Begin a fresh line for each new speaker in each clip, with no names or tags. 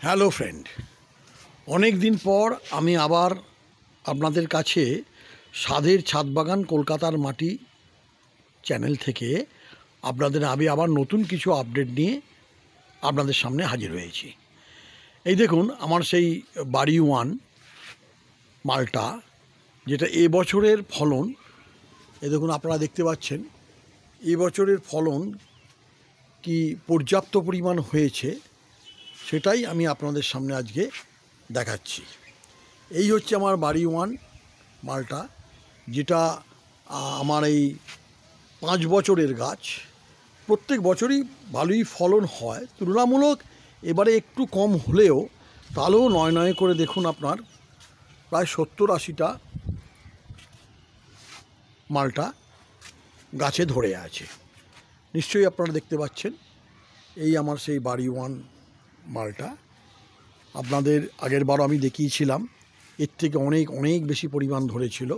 Hello friend, অনেক দিন পর আমি আবার আপনাদের কাছে স্বাদের ছাদ বাগান কলকাতার মাটি চ্যানেল থেকে আমি আবার নতুন কিছু আপডেট নিয়ে আপনাদের সামনে হাজির হয়েছি। এই দেখুন আমার সেই বাড়ি ওয়ান মালটা, যেটা এবছরের ফলন। এই দেখুন আপনারা দেখতে পাচ্ছেন এবছরের ফলন কি পর্যাপ্ত পরিমাণ হয়েছে, সেটাই আমি আপনাদের সামনে আজকে দেখাচ্ছি। এই হচ্ছে আমার বাড়ি ওয়ান মালটা, যেটা আমার এই 5 বছরের গাছ। প্রত্যেক বছরই ভালোই ফলন হয়, তুলনামূলক এবারে একটু কম হলেও তাহলেও নয় নয় করে দেখুন আপনার প্রায় 70-80টা মালটা গাছে ধরে আছে। নিশ্চয়ই আপনারা দেখতে পাচ্ছেন এই আমার সেই বাড়ি ওয়ান মালটা। আপনাদের আগের বারও আমি দেখিয়েছিলাম, এর থেকে অনেক অনেক বেশি পরিমাণ ধরেছিল।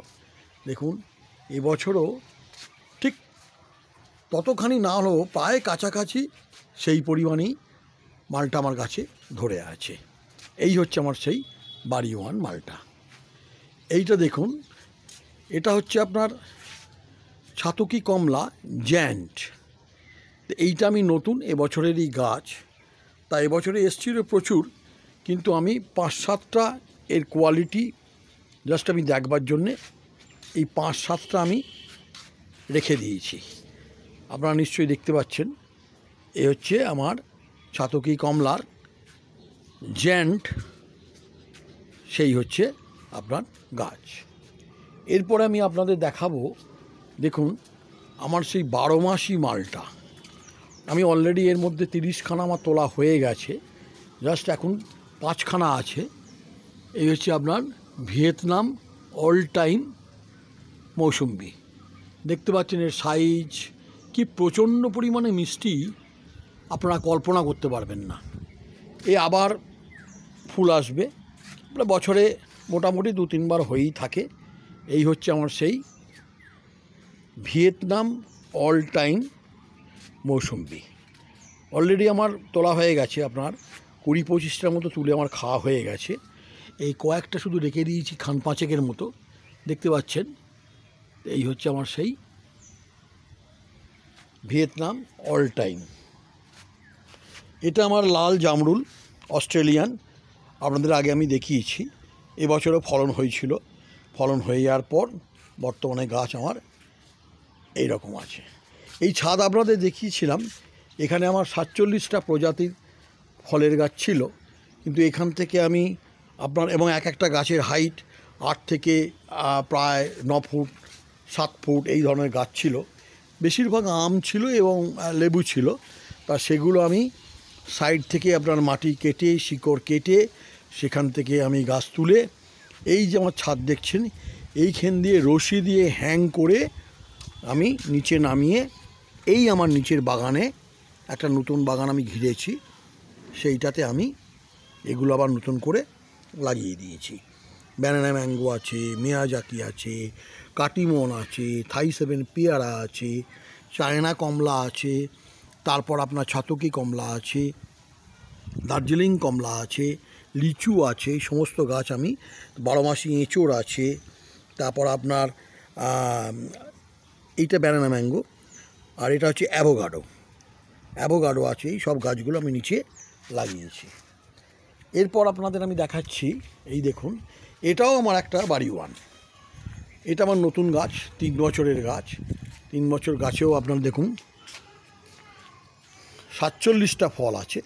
দেখুন এবছরও ঠিক ততখানি না হলেও প্রায় কাছাকাছি সেই পরিমাণেই মালটা আমার গাছে ধরে আছে। এই হচ্ছে আমার সেই বাড়ি ওয়ান মালটা। এইটা দেখুন, এটা হচ্ছে আপনার ছাতকি কমলা জ্যান্ট। এইটা আমি নতুন এবছরেরই গাছ, তা এবছরে এসছিল প্রচুর, কিন্তু আমি 5-7টা এর কোয়ালিটি জাস্ট আমি দেখবার জন্যে এই 5-7টা আমি রেখে দিয়েছি। আপনারা নিশ্চয়ই দেখতে পাচ্ছেন এ হচ্ছে আমার ছাতকি কমলার জ্যান্ট, সেই হচ্ছে আপনার গাছ। এরপরে আমি আপনাদের দেখাবো, দেখুন আমার সেই 12 মাসি মালটা। আমি অলরেডি এর মধ্যে 30খানা আমার তোলা হয়ে গেছে, জাস্ট এখন 5খানা আছে। এই হচ্ছে আপনার ভিয়েতনাম অল টাইম মৌসুম্বি। দেখতে পাচ্ছেন এর সাইজ কি প্রচণ্ড পরিমাণে মিষ্টি, আপনারা কল্পনা করতে পারবেন না। এ আবার ফুল আসবে, বছরে মোটামুটি 2-3 বার হয়েই থাকে। এই হচ্ছে আমার সেই Vietnam all time mosambi. Already আমার তোলা হয়ে গেছে, আপনার 20-25টার মতো তুলে আমার খাওয়া হয়ে গেছে। এই কয়েকটা শুধু রেখে দিয়েছি খান 5-একের মতো, দেখতে পাচ্ছেন। এই হচ্ছে আমার সেই ভিয়েতনাম অল টাইম। এটা আমার লাল জামরুল অস্ট্রেলিয়ান, আপনাদের আগে আমি দেখিয়েছি। এবছরও ফলন হয়েছিল, ফলন হয়ে যাওয়ার পর বর্তমানে গাছ আমার এই রকম আছে। এই ছাদ আপনাদের দেখিয়েছিলাম, এখানে আমার 47টা প্রজাতির ফলের গাছ ছিল, কিন্তু এখান থেকে আমি আপনার এবং এক একটা গাছের হাইট 8 থেকে প্রায় 9 ফুট 7 ফুট এই ধরনের গাছ ছিল। বেশিরভাগ আম ছিল এবং লেবু ছিল। তা সেগুলো আমি সাইড থেকে আপনার মাটি কেটে শিকড় কেটে সেখান থেকে আমি গাছ তুলে এই যে আমার ছাদ দেখছেন, এইখান দিয়ে রশি দিয়ে হ্যাং করে আমি নিচে নামিয়ে এই আমার নিচের বাগানে একটা নতুন বাগান আমি ঘিরেছি, সেইটাতে আমি এগুলো আবার নতুন করে লাগিয়ে দিয়েছি। ব্যানানা ম্যাঙ্গো আছে, মিয়াজাকি আছে, কাটিমন আছে, থাই 7 পেয়ারা আছে, চায়না কমলা আছে, তারপর আপনার ছাতকি কমলা আছে, দার্জিলিং কমলা আছে, লিচু আছে। সমস্ত গাছ আমি 12 মাসি এঁচোড় আছে, তারপর আপনার এইটা ব্যানানা ম্যাঙ্গো, আর এটা হচ্ছে অ্যাভোকাডো আছে। এই সব গাছগুলো আমি নিচে লাগিয়েছি। এরপর আপনাদের আমি দেখাচ্ছি, এই দেখুন এটাও আমার একটা বাড়ি ওয়ান। এটা আমার নতুন গাছ, 3 বছরের গাছ। 3 বছর গাছেও আপনারা দেখুন 47টা ফল আছে।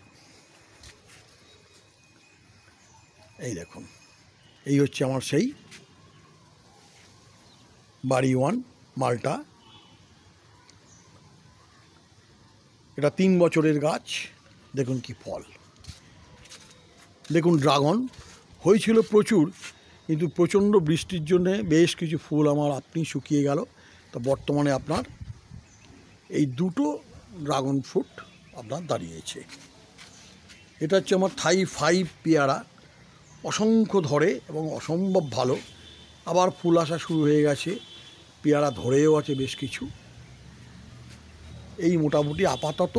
এই দেখুন, এই হচ্ছে আমার সেই বাড়ি ওয়ান মালটা। এটা 3 বছরের গাছ, দেখুন কি ফল। দেখুন ড্রাগন হয়েছিল প্রচুর, কিন্তু প্রচণ্ড বৃষ্টির জন্যে বেশ কিছু ফুল আমার আপনি শুকিয়ে গেল। তা বর্তমানে আপনার এই 2টো ড্রাগন ফ্রুট আপনার দাঁড়িয়েছে। এটা হচ্ছে আমার থাই 5 পেয়ারা, অসংখ্য ধরে এবং অসম্ভব ভালো। আবার ফুল আসা শুরু হয়ে গেছে, পেয়ারা ধরেও আছে বেশ কিছু। এই মোটামুটি আপাতত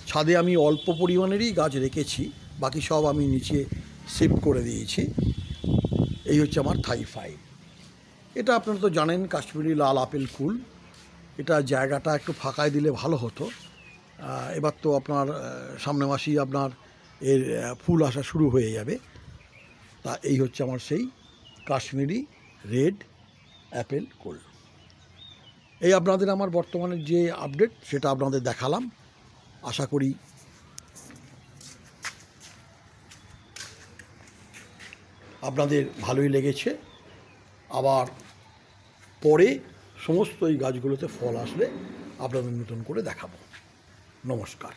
ছাদে আমি অল্প পরিমাণেরই গাছ রেখেছি, বাকি সব আমি নিচে শিফট করে দিয়েছি। এই হচ্ছে আমার থাই 5। এটা আপনারা তো জানেন কাশ্মীরি লাল আপেল ফুল। এটা জায়গাটা একটু ফাঁকায় দিলে ভালো হতো। এবার তো আপনার সামনে মাসেই আপনার এর ফুল আসা শুরু হয়ে যাবে। তা এই হচ্ছে আমার সেই কাশ্মীরি রেড অ্যাপেল ফুল। এই আপনাদের আমার বর্তমানের যে আপডেট সেটা আপনাদের দেখালাম। আশা করি আপনাদের ভালোই লেগেছে। আবার পরে সমস্ত এই গাছগুলোতে ফল আসলে আপনাদের নতুন করে দেখাবো। নমস্কার।